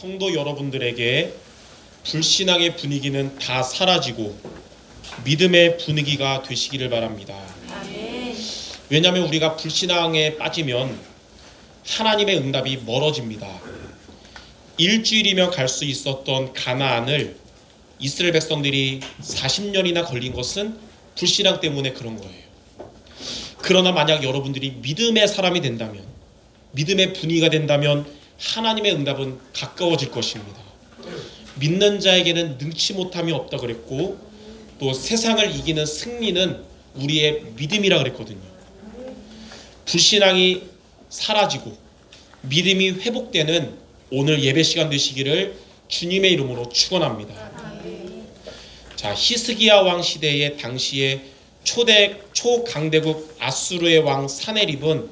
성도 여러분들에게 불신앙의 분위기는 다 사라지고 믿음의 분위기가 되시기를 바랍니다. 아멘. 왜냐하면 우리가 불신앙에 빠지면 하나님의 응답이 멀어집니다. 일주일이면 갈 수 있었던 가나안을 이스라엘 백성들이 40년이나 걸린 것은 불신앙 때문에 그런 거예요. 그러나 만약 여러분들이 믿음의 사람이 된다면, 믿음의 분위기가 된다면 하나님의 응답은 가까워질 것입니다. 믿는 자에게는 능치 못함이 없다 그랬고, 또 세상을 이기는 승리는 우리의 믿음이라 그랬거든요. 불신앙이 사라지고 믿음이 회복되는 오늘 예배 시간 되시기를 주님의 이름으로 축원합니다. 자, 히스기야 왕 시대의 당시에 초강대국 아수르의 왕 사네립은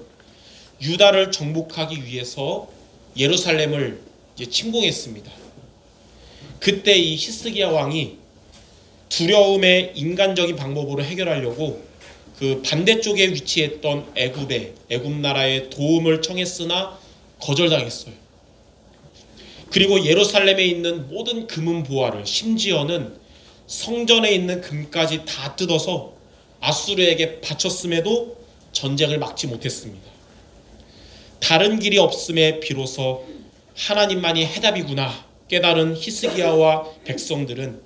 유다를 정복하기 위해서 예루살렘을 침공했습니다. 그때 이 히스기야 왕이 두려움의 인간적인 방법으로 해결하려고 그 반대쪽에 위치했던 애굽 나라의 도움을 청했으나 거절당했어요. 그리고 예루살렘에 있는 모든 금은 보화를, 심지어는 성전에 있는 금까지 다 뜯어서 아수르에게 바쳤음에도 전쟁을 막지 못했습니다. 다른 길이 없음에 비로소 하나님만이 해답이구나 깨달은 히스기야와 백성들은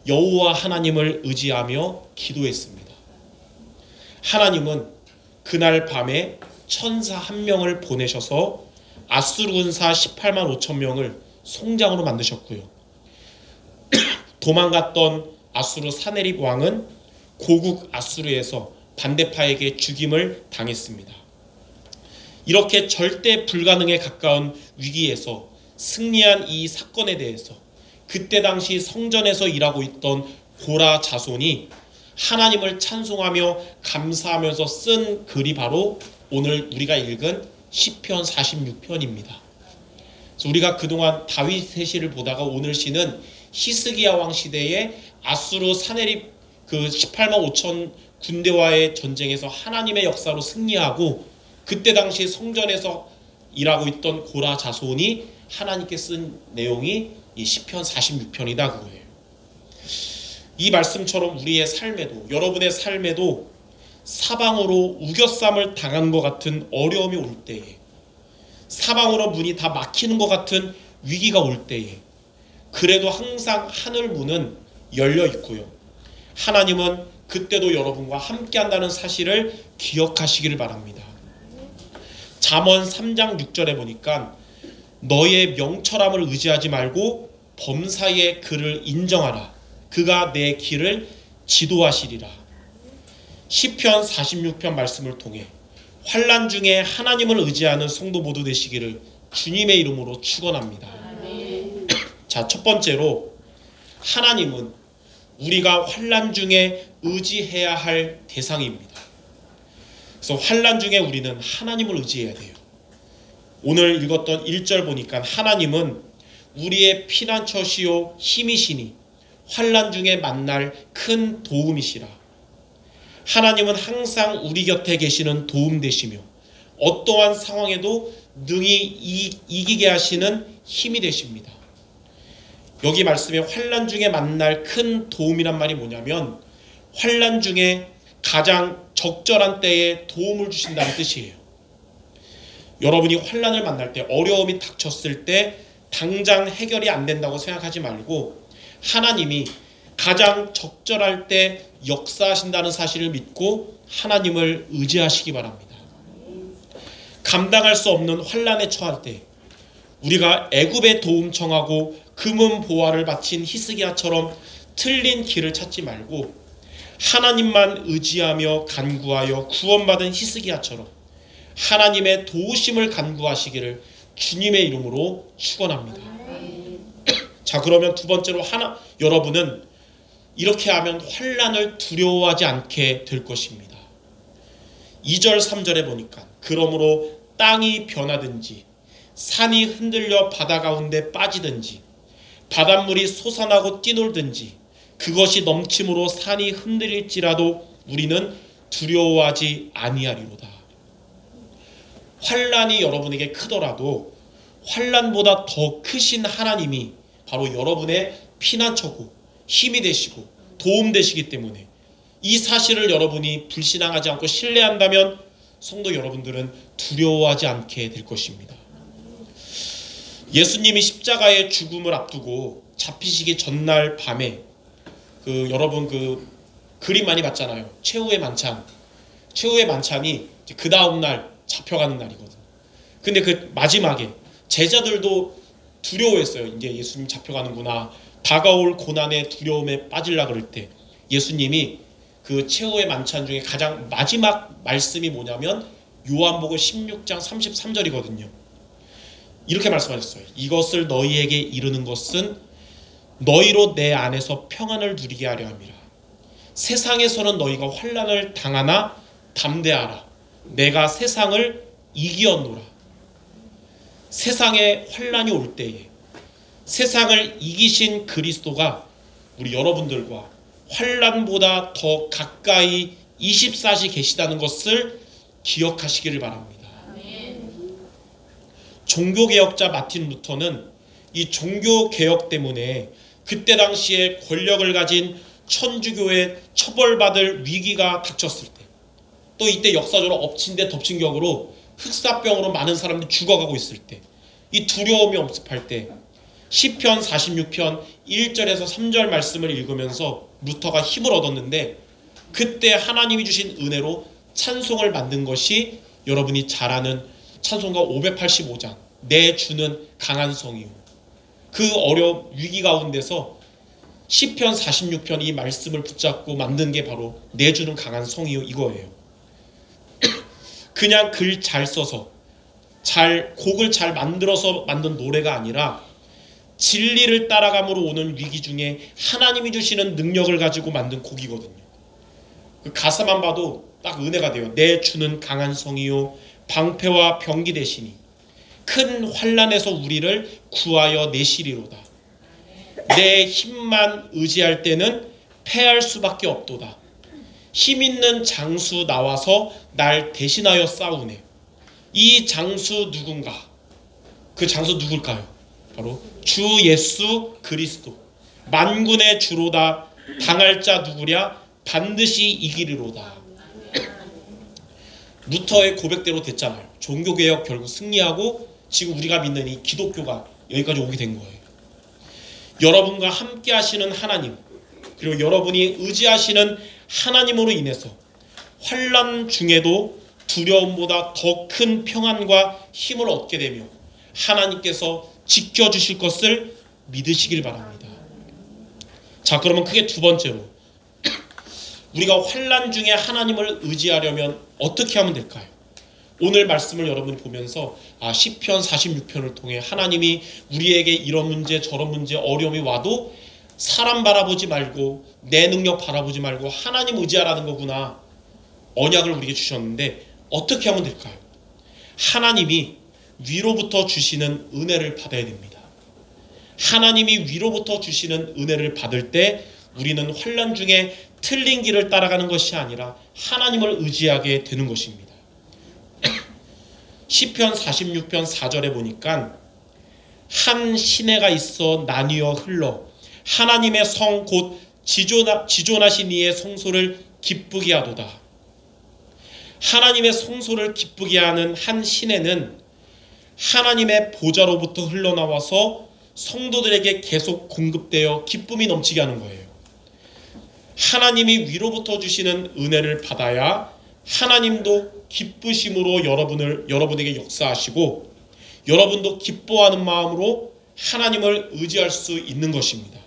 여호와 하나님을 의지하며 기도했습니다. 하나님은 그날 밤에 천사 한 명을 보내셔서 아수르 군사 18만 5천 명을 송장으로 만드셨고요. 도망갔던 아수르 사네립 왕은 고국 아수르에서 반대파에게 죽임을 당했습니다. 이렇게 절대 불가능에 가까운 위기에서 승리한 이 사건에 대해서 그때 당시 성전에서 일하고 있던 고라 자손이 하나님을 찬송하며 감사하면서 쓴 글이 바로 오늘 우리가 읽은 시편 46편입니다. 그래서 우리가 그동안 다윗의 시를 보다가 오늘 시는 히스기야 왕 시대의 아수르 사네립 그 18만 5천 군대와의 전쟁에서 하나님의 역사로 승리하고 그때 당시 성전에서 일하고 있던 고라 자손이 하나님께 쓴 내용이 이 시편 46편이다 그거예요. 이 말씀처럼 우리의 삶에도, 여러분의 삶에도 사방으로 우겨쌈을 당하는 것 같은 어려움이 올 때에, 사방으로 문이 다 막히는 것 같은 위기가 올 때에, 그래도 항상 하늘 문은 열려 있고요. 하나님은 그때도 여러분과 함께 한다는 사실을 기억하시기를 바랍니다. 잠언 3장 6절에 보니까 너의 명철함을 의지하지 말고 범사의 그를 인정하라. 그가 내 길을 지도하시리라. 시편 46편 말씀을 통해 환난 중에 하나님을 의지하는 성도 모두 되시기를 주님의 이름으로 축원합니다. 자, 첫 번째로 하나님은 우리가 환난 중에 의지해야 할 대상입니다. 그래서 환난 중에 우리는 하나님을 의지해야 돼요. 오늘 읽었던 1절 보니까 하나님은 우리의 피난처시요 힘이시니 환난 중에 만날 큰 도움이시라. 하나님은 항상 우리 곁에 계시는 도움 되시며 어떠한 상황에도 능히 이기게 하시는 힘이 되십니다. 여기 말씀에 환난 중에 만날 큰 도움이란 말이 뭐냐면 환난 중에 가장 적절한 때에 도움을 주신다는 뜻이에요. 여러분이 환난을 만날 때, 어려움이 닥쳤을 때 당장 해결이 안 된다고 생각하지 말고 하나님이 가장 적절할 때 역사하신다는 사실을 믿고 하나님을 의지하시기 바랍니다. 감당할 수 없는 환난에 처할 때 우리가 애굽의 도움 청하고 금은 보화를 바친 히스기야처럼 틀린 길을 찾지 말고 하나님만 의지하며 간구하여 구원받은 히스기야처럼 하나님의 도우심을 간구하시기를 주님의 이름으로 축원합니다. 자, 그러면 두 번째로 여러분은 이렇게 하면 환난을 두려워하지 않게 될 것입니다. 2절 3절에 보니까 그러므로 땅이 변하든지 산이 흔들려 바다 가운데 빠지든지 바닷물이 솟아나고 뛰놀든지 그것이 넘침으로 산이 흔들릴지라도 우리는 두려워하지 아니하리로다. 환난이 여러분에게 크더라도 환난보다 더 크신 하나님이 바로 여러분의 피난처고 힘이 되시고 도움 되시기 때문에 이 사실을 여러분이 불신앙하지 않고 신뢰한다면 성도 여러분들은 두려워하지 않게 될 것입니다. 예수님이 십자가의 죽음을 앞두고 잡히시기 전날 밤에 여러분 그림 많이 봤잖아요. 최후의 만찬. 최후의 만찬이 그 다음날 잡혀가는 날이거든요. 근데 그 마지막에 제자들도 두려워했어요. 이제 예수님 잡혀가는구나. 다가올 고난의 두려움에 빠지려 그럴 때 예수님이 그 최후의 만찬 중에 가장 마지막 말씀이 뭐냐면 요한복음 16장 33절이거든요. 이렇게 말씀하셨어요. 이것을 너희에게 이르는 것은 너희로 내 안에서 평안을 누리게 하려 함이라. 세상에서는 너희가 환난을 당하나 담대하라. 내가 세상을 이기었노라. 세상에 환난이 올 때에 세상을 이기신 그리스도가 우리 여러분들과 환난보다 더 가까이 24시 계시다는 것을 기억하시기를 바랍니다. 종교개혁자 마틴 루터는 이 종교개혁 때문에 그때 당시에 권력을 가진 천주교에 처벌받을 위기가 닥쳤을 때, 또 이때 역사적으로 엎친 데 덮친 격으로 흑사병으로 많은 사람들이 죽어가고 있을 때, 이 두려움이 엄습할 때 시편 46편 1절에서 3절 말씀을 읽으면서 루터가 힘을 얻었는데, 그때 하나님이 주신 은혜로 찬송을 만든 것이 여러분이 잘 아는 찬송가 585장 내 주는 강한 성이요. 그 어려움 위기 가운데서 시편 46편 이 말씀을 붙잡고 만든 게 바로 내 주는 강한 성이요 이거예요. 그냥 글 잘 써서 곡을 잘 만들어서 만든 노래가 아니라 진리를 따라감으로 오는 위기 중에 하나님이 주시는 능력을 가지고 만든 곡이거든요. 그 가사만 봐도 딱 은혜가 돼요. 내 주는 강한 성이요 방패와 병기 되시니 큰 환난에서 우리를 구하여 내시리로다. 내 힘만 의지할 때는 패할 수밖에 없도다. 힘 있는 장수 나와서 날 대신하여 싸우네. 이 장수 누군가? 그 장수 누굴까요? 바로 주 예수 그리스도. 만군의 주로다. 당할 자 누구랴? 반드시 이기리로다. 루터의 고백대로 됐잖아요. 종교개혁 결국 승리하고 지금 우리가 믿는 이 기독교가 여기까지 오게 된 거예요. 여러분과 함께 하시는 하나님, 그리고 여러분이 의지하시는 하나님으로 인해서 환난 중에도 두려움보다 더 큰 평안과 힘을 얻게 되며 하나님께서 지켜주실 것을 믿으시길 바랍니다. 자, 그러면 크게 두 번째로 우리가 환난 중에 하나님을 의지하려면 어떻게 하면 될까요? 오늘 말씀을 여러분이 보면서 시편 46편을 통해 하나님이 우리에게 이런 문제 저런 문제 어려움이 와도 사람 바라보지 말고 내 능력 바라보지 말고 하나님 의지하라는 거구나. 언약을 우리에게 주셨는데 어떻게 하면 될까요? 하나님이 위로부터 주시는 은혜를 받아야 됩니다. 하나님이 위로부터 주시는 은혜를 받을 때 우리는 환난 중에 틀린 길을 따라가는 것이 아니라 하나님을 의지하게 되는 것입니다. 시편 46편 4절에 보니까 한 시내가 있어 나뉘어 흘러 하나님의 성 곧 지존하신 이의 성소를 기쁘게 하도다. 하나님의 성소를 기쁘게 하는 한 시내는 하나님의 보좌로부터 흘러나와서 성도들에게 계속 공급되어 기쁨이 넘치게 하는 거예요. 하나님이 위로부터 주시는 은혜를 받아야 하나님도 기쁘심으로 여러분에게 역사하시고 여러분도 기뻐하는 마음으로 하나님을 의지할 수 있는 것입니다.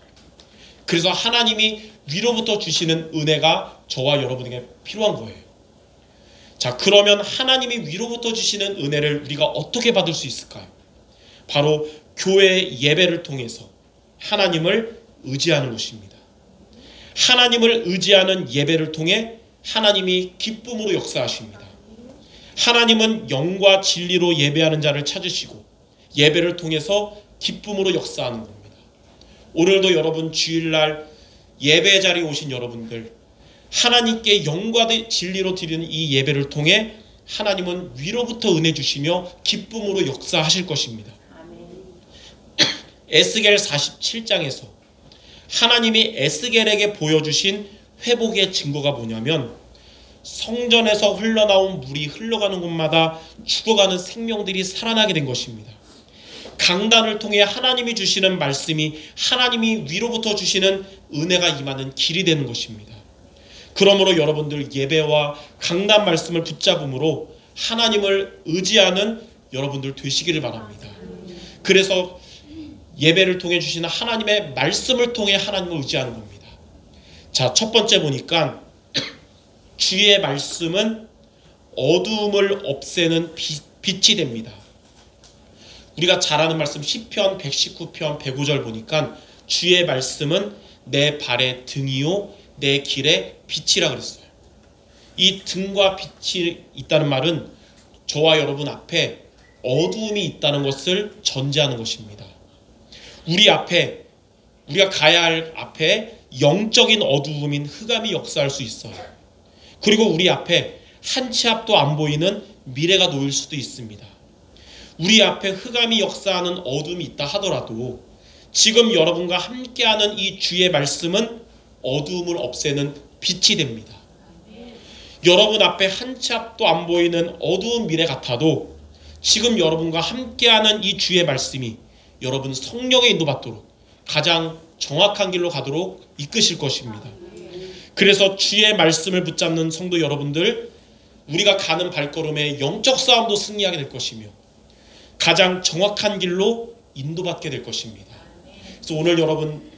그래서 하나님이 위로부터 주시는 은혜가 저와 여러분에게 필요한 거예요. 자, 그러면 하나님이 위로부터 주시는 은혜를 우리가 어떻게 받을 수 있을까요? 바로 교회 예배를 통해서 하나님을 의지하는 것입니다. 하나님을 의지하는 예배를 통해 하나님이 기쁨으로 역사하십니다. 하나님은 영과 진리로 예배하는 자를 찾으시고 예배를 통해서 기쁨으로 역사하는 겁니다. 오늘도 여러분 주일날 예배 자리에 오신 여러분들, 하나님께 영과 진리로 드리는 이 예배를 통해 하나님은 위로부터 은혜 주시며 기쁨으로 역사하실 것입니다. 에스겔 47장에서 하나님이 에스겔에게 보여주신 회복의 증거가 뭐냐면 성전에서 흘러나온 물이 흘러가는 곳마다 죽어가는 생명들이 살아나게 된 것입니다. 강단을 통해 하나님이 주시는 말씀이 하나님이 위로부터 주시는 은혜가 임하는 길이 되는 것입니다. 그러므로 여러분들 예배와 강단 말씀을 붙잡음으로 하나님을 의지하는 여러분들 되시기를 바랍니다. 그래서 예배를 통해 주시는 하나님의 말씀을 통해 하나님을 의지하는 겁니다. 자, 첫 번째 보니까 주의 말씀은 어두움을 없애는 빛이 됩니다. 우리가 잘 아는 말씀 시편 119편 105절 보니까 주의 말씀은 내 발의 등이요 내 길의 빛이라 그랬어요. 이 등과 빛이 있다는 말은 저와 여러분 앞에 어두움이 있다는 것을 전제하는 것입니다. 우리 앞에 우리가 가야 할 앞에 영적인 어두움인 흑암이 역사할 수 있어요. 그리고 우리 앞에 한 치 앞도 안 보이는 미래가 놓일 수도 있습니다. 우리 앞에 흑암이 역사하는 어둠이 있다 하더라도 지금 여러분과 함께하는 이 주의 말씀은 어두움을 없애는 빛이 됩니다. 여러분 앞에 한 치 앞도 안 보이는 어두운 미래 같아도 지금 여러분과 함께하는 이 주의 말씀이 여러분 성령의 인도받도록 가장 정확한 길로 가도록 이끄실 것입니다. 그래서 주의 말씀을 붙잡는 성도 여러분들, 우리가 가는 발걸음에 영적 싸움도 승리하게 될 것이며 가장 정확한 길로 인도받게 될 것입니다. 그래서 오늘 여러분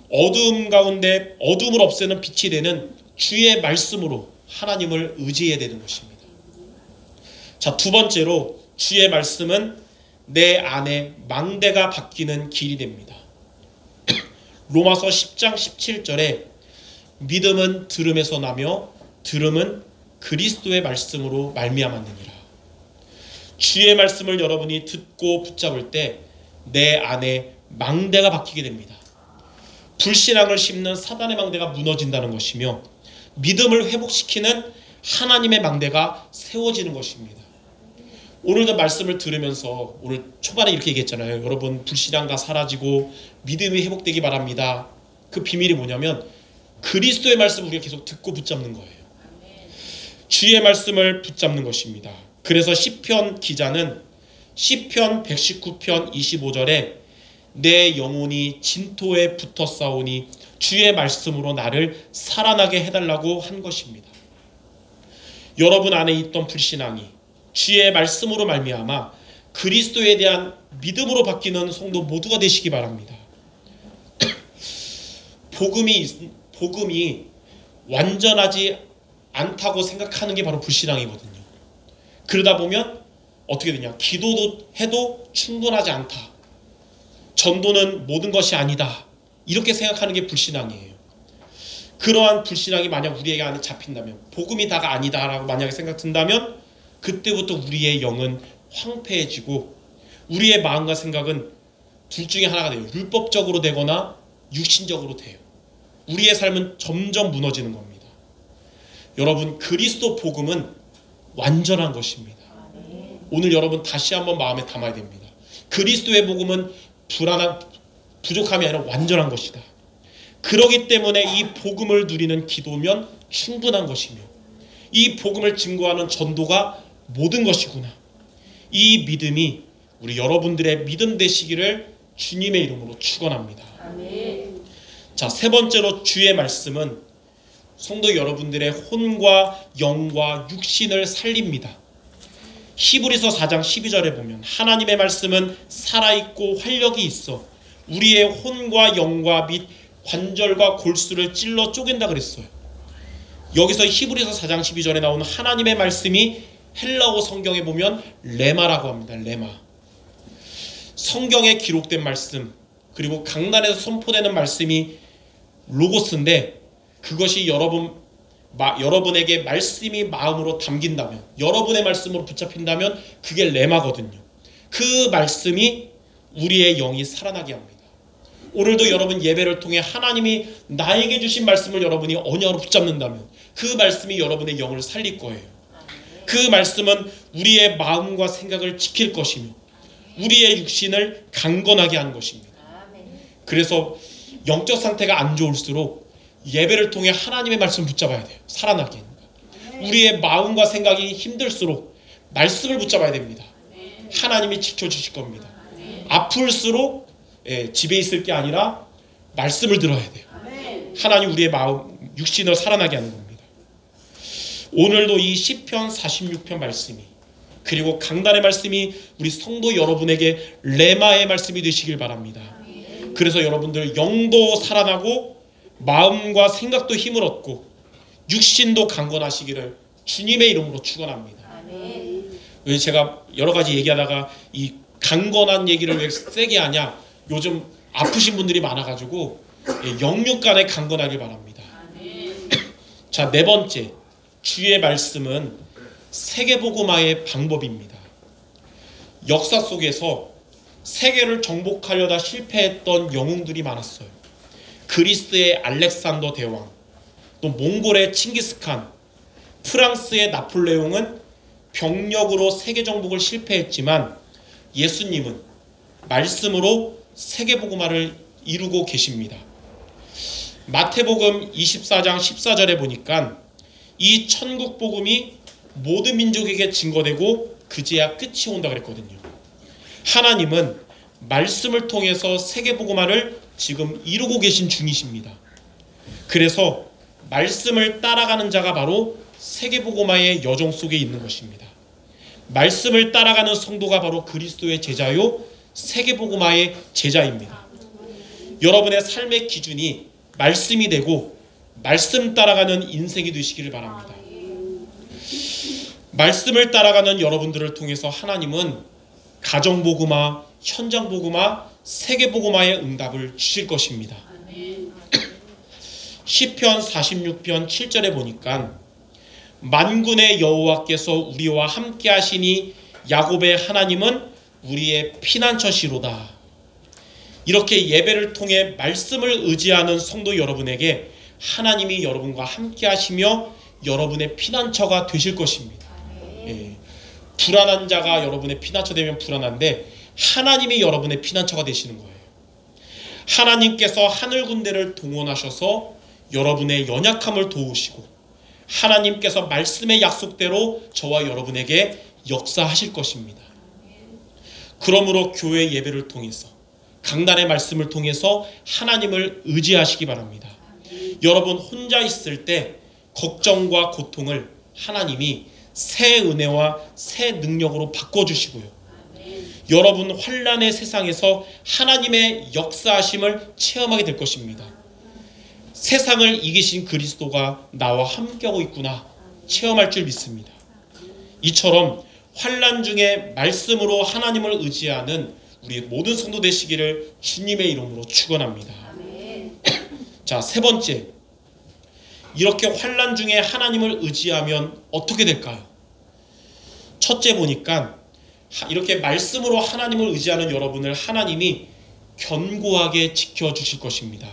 어두움 가운데 어둠을 없애는 빛이 되는 주의 말씀으로 하나님을 의지해야 되는 것입니다. 자, 두 번째로 주의 말씀은 내 안에 망대가 바뀌는 길이 됩니다. 로마서 10장 17절에 믿음은 들음에서 나며 들음은 그리스도의 말씀으로 말미암았느니라. 주의 말씀을 여러분이 듣고 붙잡을 때 내 안에 망대가 바뀌게 됩니다. 불신앙을 심는 사단의 망대가 무너진다는 것이며 믿음을 회복시키는 하나님의 망대가 세워지는 것입니다. 오늘도 말씀을 들으면서 오늘 초반에 이렇게 얘기했잖아요. 여러분 불신앙 다 사라지고 믿음이 회복되기 바랍니다. 그 비밀이 뭐냐면 그리스도의 말씀을 우리가 계속 듣고 붙잡는 거예요. 주의 말씀을 붙잡는 것입니다. 그래서 시편 기자는 시편 119편 25절에 내 영혼이 진토에 붙어 싸우니 주의 말씀으로 나를 살아나게 해달라고 한 것입니다. 여러분 안에 있던 불신앙이 주의 말씀으로 말미암아 그리스도에 대한 믿음으로 바뀌는 성도 모두가 되시기 바랍니다. 복음이 완전하지 않다고 생각하는 게 바로 불신앙이거든요. 그러다 보면 어떻게 되냐? 기도도 해도 충분하지 않다. 전도는 모든 것이 아니다. 이렇게 생각하는 게 불신앙이에요. 그러한 불신앙이 만약 우리에게 안에 잡힌다면, 복음이 다가 아니다라고 만약에 생각된다면 그때부터 우리의 영은 황폐해지고 우리의 마음과 생각은 둘 중에 하나가 돼요. 율법적으로 되거나 육신적으로 돼요. 우리의 삶은 점점 무너지는 겁니다. 여러분 그리스도 복음은 완전한 것입니다. 오늘 여러분 다시 한번 마음에 담아야 됩니다. 그리스도의 복음은 부족함이 아니라 완전한 것이다. 그러기 때문에 이 복음을 누리는 기도면 충분한 것이며 이 복음을 증거하는 전도가 모든 것이구나. 이 믿음이 우리 여러분들의 믿음 되시기를 주님의 이름으로 축원합니다. 자, 세 번째로 주의 말씀은 성도 여러분들의 혼과 영과 육신을 살립니다. 히브리서 4장 12절에 보면 하나님의 말씀은 살아있고 활력이 있어 우리의 혼과 영과 및 관절과 골수를 찔러 쪼갠다 그랬어요. 여기서 히브리서 4장 12절에 나오는 하나님의 말씀이 헬라어 성경에 보면 레마라고 합니다. 레마. 성경에 기록된 말씀 그리고 강단에서 선포되는 말씀이 로고스인데 그것이 여러분에게 말씀이 마음으로 담긴다면 여러분의 말씀으로 붙잡힌다면 그게 레마거든요. 그 말씀이 우리의 영이 살아나게 합니다. 오늘도 여러분 예배를 통해 하나님이 나에게 주신 말씀을 여러분이 언약으로 붙잡는다면 그 말씀이 여러분의 영을 살릴 거예요. 그 말씀은 우리의 마음과 생각을 지킬 것이며 우리의 육신을 강건하게 하는 것입니다. 그래서 영적 상태가 안 좋을수록 예배를 통해 하나님의 말씀을 붙잡아야 돼요. 살아나게. 우리의 마음과 생각이 힘들수록 말씀을 붙잡아야 됩니다. 하나님이 지켜주실 겁니다. 아플수록 집에 있을 게 아니라 말씀을 들어야 돼요. 하나님 우리의 마음, 육신을 살아나게 하는 겁니다. 오늘도 이 시편 46편 말씀이, 그리고 강단의 말씀이 우리 성도 여러분에게 레마의 말씀이 되시길 바랍니다. 그래서 여러분들 영도 살아나고 마음과 생각도 힘을 얻고 육신도 강건하시기를 주님의 이름으로 축원합니다. 왜 제가 여러 가지 얘기하다가 이 강건한 얘기를 왜 세게 하냐, 요즘 아프신 분들이 많아가지고 영육 간에 강건하길 바랍니다. 자, 네 번째, 주의 말씀은 세계복음화의 방법입니다. 역사 속에서 세계를 정복하려다 실패했던 영웅들이 많았어요. 그리스의 알렉산더 대왕, 또 몽골의 칭기스칸, 프랑스의 나폴레옹은 병력으로 세계 정복을 실패했지만 예수님은 말씀으로 세계복음화를 이루고 계십니다. 마태복음 24장 14절에 보니까 이 천국복음이 모든 민족에게 증거되고 그제야 끝이 온다 그랬거든요. 하나님은 말씀을 통해서 세계복음화를 지금 이루고 계신 중이십니다. 그래서 말씀을 따라가는 자가 바로 세계복음화의 여정 속에 있는 것입니다. 말씀을 따라가는 성도가 바로 그리스도의 제자요 세계복음화의 제자입니다. 여러분의 삶의 기준이 말씀이 되고 말씀 따라가는 인생이 되시기를 바랍니다. 말씀을 따라가는 여러분들을 통해서 하나님은 가정복음화, 현장복음화, 세계복음화의 응답을 주실 것입니다. 시편 46편 7절에 보니까 만군의 여호와께서 우리와 함께 하시니 야곱의 하나님은 우리의 피난처시로다. 이렇게 예배를 통해 말씀을 의지하는 성도 여러분에게 하나님이 여러분과 함께 하시며 여러분의 피난처가 되실 것입니다. 불안한 자가 여러분의 피난처 되면 불안한데 하나님이 여러분의 피난처가 되시는 거예요. 하나님께서 하늘 군대를 동원하셔서 여러분의 연약함을 도우시고 하나님께서 말씀의 약속대로 저와 여러분에게 역사하실 것입니다. 그러므로 교회 예배를 통해서 강단의 말씀을 통해서 하나님을 의지하시기 바랍니다. 여러분 혼자 있을 때 걱정과 고통을 하나님이 새 은혜와 새 능력으로 바꿔주시고요. 여러분 환난의 세상에서 하나님의 역사하심을 체험하게 될 것입니다. 세상을 이기신 그리스도가 나와 함께하고 있구나 체험할 줄 믿습니다. 이처럼 환난 중에 말씀으로 하나님을 의지하는 우리 모든 성도 되시기를 주님의 이름으로 축원합니다. 자, 세 번째, 이렇게 환난 중에 하나님을 의지하면 어떻게 될까요? 첫째 보니까 이렇게 말씀으로 하나님을 의지하는 여러분을 하나님이 견고하게 지켜주실 것입니다.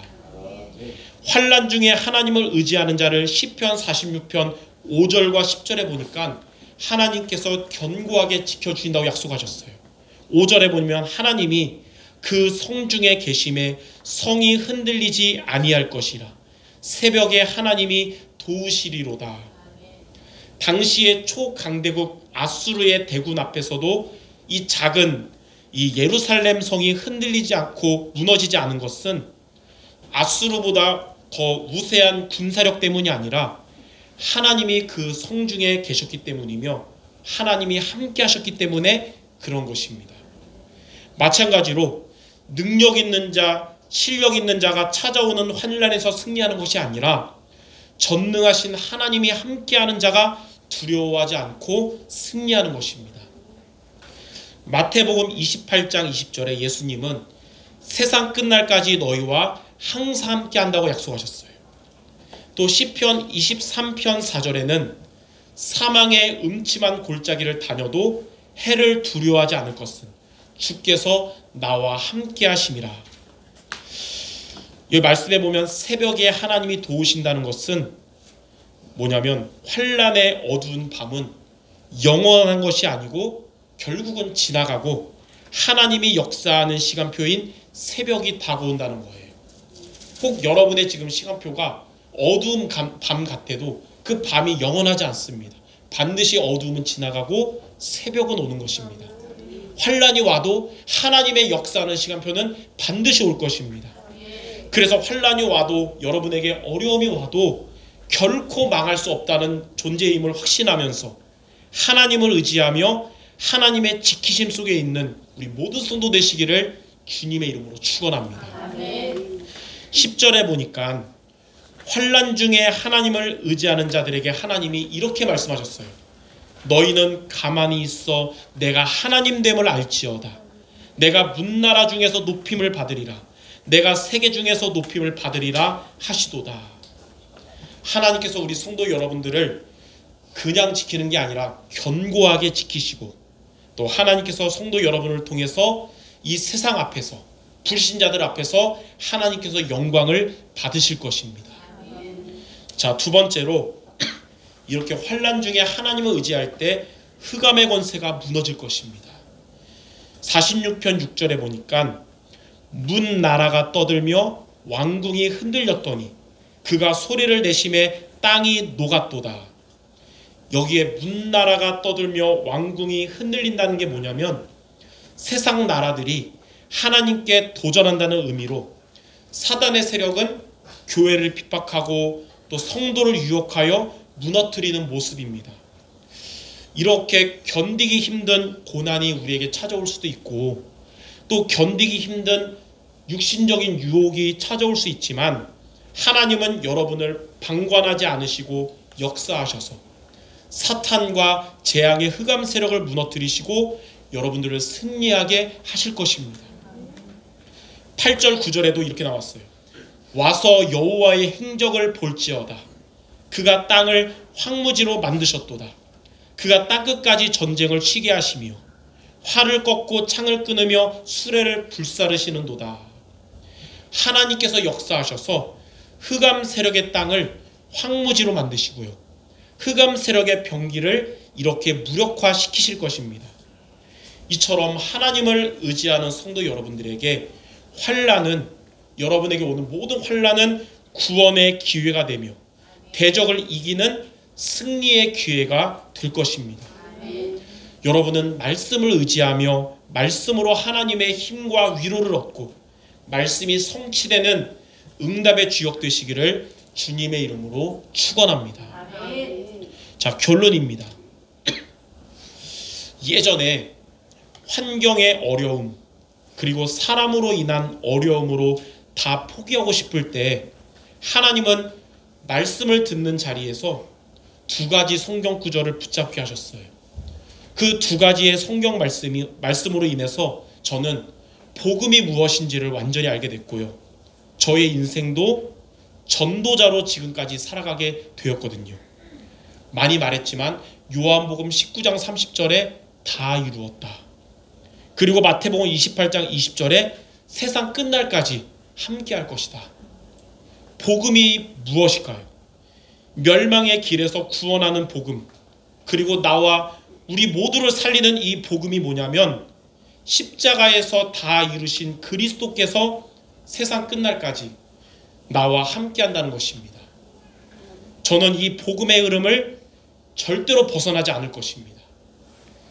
환난 중에 하나님을 의지하는 자를 시편 46편 5절과 10절에 보니까 하나님께서 견고하게 지켜주신다고 약속하셨어요. 5절에 보면 하나님이 그 성 중에 계심에 성이 흔들리지 아니할 것이라 새벽에 하나님이 도우시리로다. 당시의 초강대국 아수르의 대군 앞에서도 이 작은 이 예루살렘 성이 흔들리지 않고 무너지지 않은 것은 아수르보다 더 우세한 군사력 때문이 아니라 하나님이 그 성 중에 계셨기 때문이며 하나님이 함께 하셨기 때문에 그런 것입니다. 마찬가지로 능력 있는 자, 실력 있는 자가 찾아오는 환난에서 승리하는 것이 아니라 전능하신 하나님이 함께하는 자가 두려워하지 않고 승리하는 것입니다. 마태복음 28장 20절에 예수님은 세상 끝날까지 너희와 항상 함께한다고 약속하셨어요. 또 시편 23편 4절에는 사망의 음침한 골짜기를 다녀도 해를 두려워하지 않을 것은 주께서 나와 함께 하심이라. 이 말씀에 보면 새벽에 하나님이 도우신다는 것은 뭐냐면 환난의 어두운 밤은 영원한 것이 아니고 결국은 지나가고 하나님이 역사하는 시간표인 새벽이 다가온다는 거예요. 꼭 여러분의 지금 시간표가 어두운 밤 같아도 그 밤이 영원하지 않습니다. 반드시 어두움은 지나가고 새벽은 오는 것입니다. 환란이 와도 하나님의 역사하는 시간표는 반드시 올 것입니다. 그래서 환란이 와도 여러분에게 어려움이 와도 결코 망할 수 없다는 존재임을 확신하면서 하나님을 의지하며 하나님의 지키심 속에 있는 우리 모든 성도 되시기를 주님의 이름으로 축원합니다. 10절에 보니까 환난 중에 하나님을 의지하는 자들에게 하나님이 이렇게 말씀하셨어요. 너희는 가만히 있어 내가 하나님됨을 알지어다. 내가 문나라 중에서 높임을 받으리라. 내가 세계 중에서 높임을 받으리라 하시도다. 하나님께서 우리 성도 여러분들을 그냥 지키는 게 아니라 견고하게 지키시고, 또 하나님께서 성도 여러분을 통해서 이 세상 앞에서, 불신자들 앞에서 하나님께서 영광을 받으실 것입니다. 자, 두 번째로 이렇게 환난 중에 하나님을 의지할 때 흑암의 권세가 무너질 것입니다. 46편 6절에 보니까 문 나라가 떠들며 왕궁이 흔들렸더니 그가 소리를 내심에 땅이 녹았도다. 여기에 문 나라가 떠들며 왕궁이 흔들린다는 게 뭐냐면 세상 나라들이 하나님께 도전한다는 의미로 사단의 세력은 교회를 핍박하고 또 성도를 유혹하여 무너뜨리는 모습입니다. 이렇게 견디기 힘든 고난이 우리에게 찾아올 수도 있고 또 견디기 힘든 육신적인 유혹이 찾아올 수 있지만 하나님은 여러분을 방관하지 않으시고 역사하셔서 사탄과 재앙의 흑암 세력을 무너뜨리시고 여러분들을 승리하게 하실 것입니다. 8절 9절에도 이렇게 나왔어요. 와서 여호와의 행적을 볼지어다. 그가 땅을 황무지로 만드셨도다. 그가 땅끝까지 전쟁을 쉬게 하시며 활을 꺾고 창을 끊으며 수레를 불사르시는도다. 하나님께서 역사하셔서 흑암 세력의 땅을 황무지로 만드시고요, 흑암 세력의 병기를 이렇게 무력화시키실 것입니다. 이처럼 하나님을 의지하는 성도 여러분들에게 환난은, 여러분에게 오는 모든 환난은 구원의 기회가 되며 대적을 이기는 승리의 기회가 될 것입니다. 여러분은 말씀을 의지하며 말씀으로 하나님의 힘과 위로를 얻고 말씀이 성취되는 응답의 주역 되시기를 주님의 이름으로 축원합니다. 자, 결론입니다. 예전에 환경의 어려움 그리고 사람으로 인한 어려움으로 다 포기하고 싶을 때 하나님은 말씀을 듣는 자리에서 두 가지 성경 구절을 붙잡게 하셨어요. 그 두 가지의 성경 말씀으로 인해서 저는 복음이 무엇인지를 완전히 알게 됐고요, 저의 인생도 전도자로 지금까지 살아가게 되었거든요. 많이 말했지만 요한복음 19장 30절에 다 이루었다. 그리고 마태복음 28장 20절에 세상 끝날까지 함께 할 것이다. 복음이 무엇일까요? 멸망의 길에서 구원하는 복음, 그리고 나와 우리 모두를 살리는 이 복음이 뭐냐면 십자가에서 다 이루신 그리스도께서 세상 끝날까지 나와 함께 한다는 것입니다. 저는 이 복음의 흐름을 절대로 벗어나지 않을 것입니다.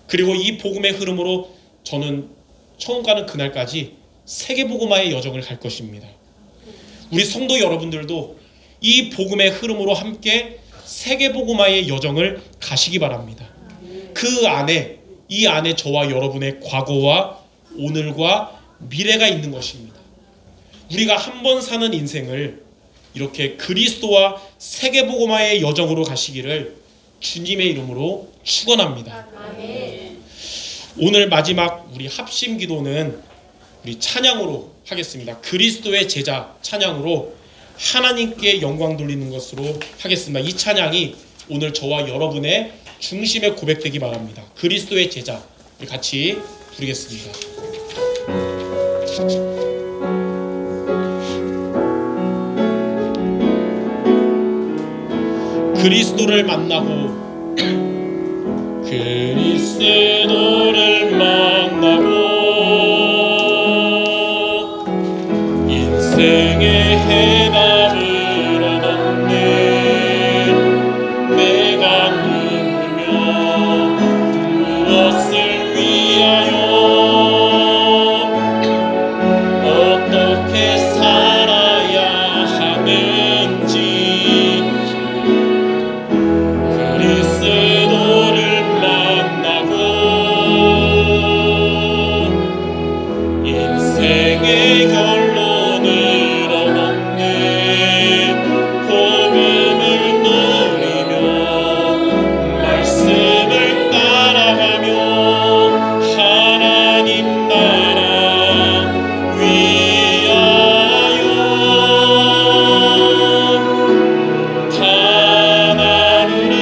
그리고 이 복음의 흐름으로 저는 처음 가는 그날까지 세계복음화의 여정을 갈 것입니다. 우리 성도 여러분들도 이 복음의 흐름으로 함께 세계복음화의 여정을 가시기 바랍니다. 그 안에, 이 안에 저와 여러분의 과거와 오늘과 미래가 있는 것입니다. 우리가 한 번 사는 인생을 이렇게 그리스도와 세계복음화의 여정으로 가시기를 주님의 이름으로 축원합니다. 오늘 마지막 우리 합심 기도는 우리 찬양으로 하겠습니다. 그리스도의 제자 찬양으로 하나님께 영광 돌리는 것으로 하겠습니다. 이 찬양이 오늘 저와 여러분의 중심에 고백되기 바랍니다. 그리스도의 제자, 우리 같이 부르겠습니다. 그리스도를 만나고 그리스도를 만나고 인생의 해답을 얻었네. 내가 누구며 무엇을 위하여 어떻게 살아야 하는지 그리스도를 만나고 인생의 결론을 얻었네. 복음을 누리며 말씀을 따라가며 하나님 나라 위하여 단 하루를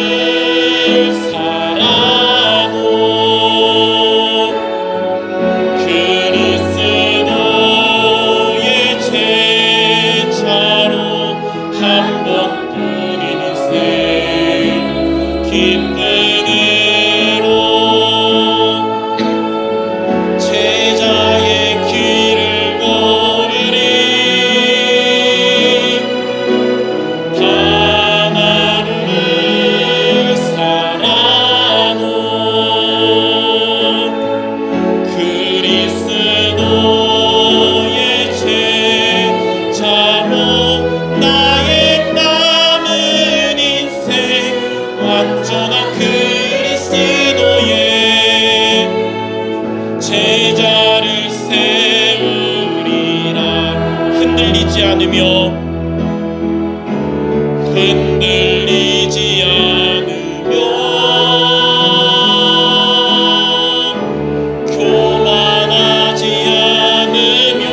살아도 그리스도의 제자로 한 번뿐인 인생 기쁨으로 제자의 길을 걸으리. 단 하루를 살아도 그리스도의 제자로 나의 남은 인생 완전한 그리스도의 제자를 세우리라. 흔들리지 않으며 교만하지 않으며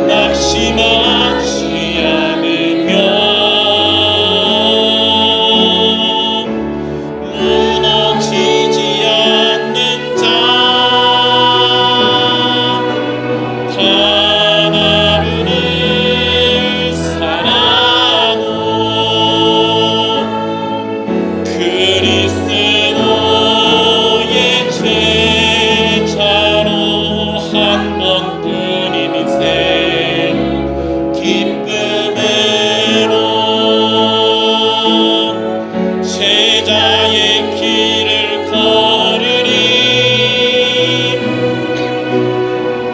낙심하지 않으며 무너지지 않는 자 단 하루를 살아도 그리스도의 제자로 한 번뿐인 인생 기쁨으로 제자의 길을 걸으리.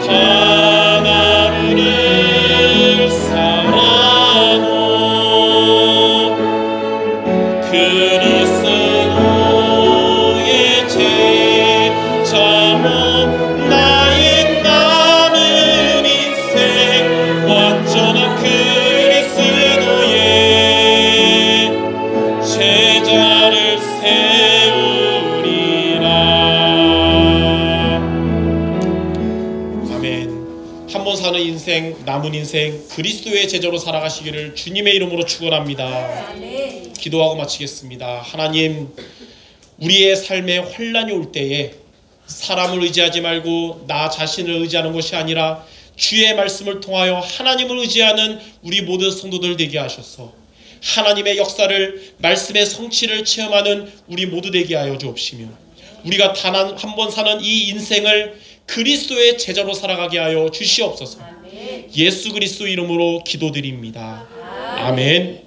단 하루를 살아도 그리스도의 제자로 나의 남은 인생 완전한 그리스도의 제자를 세우리라. 아멘. 한 번 사는 인생, 남은 인생 그리스도의 제자로 살아가시기를 주님의 이름으로 축원합니다. 기도하고 마치겠습니다. 하나님, 우리의 삶에 환난이 올 때에 사람을 의지하지 말고 나 자신을 의지하는 것이 아니라 주의 말씀을 통하여 하나님을 의지하는 우리 모든 성도들 되게 하셔서 하나님의 역사를, 말씀의 성취를 체험하는 우리 모두 되게 하여 주옵시며 우리가 단 한 번 사는 이 인생을 그리스도의 제자로 살아가게 하여 주시옵소서. 예수 그리스도 이름으로 기도드립니다. 아멘.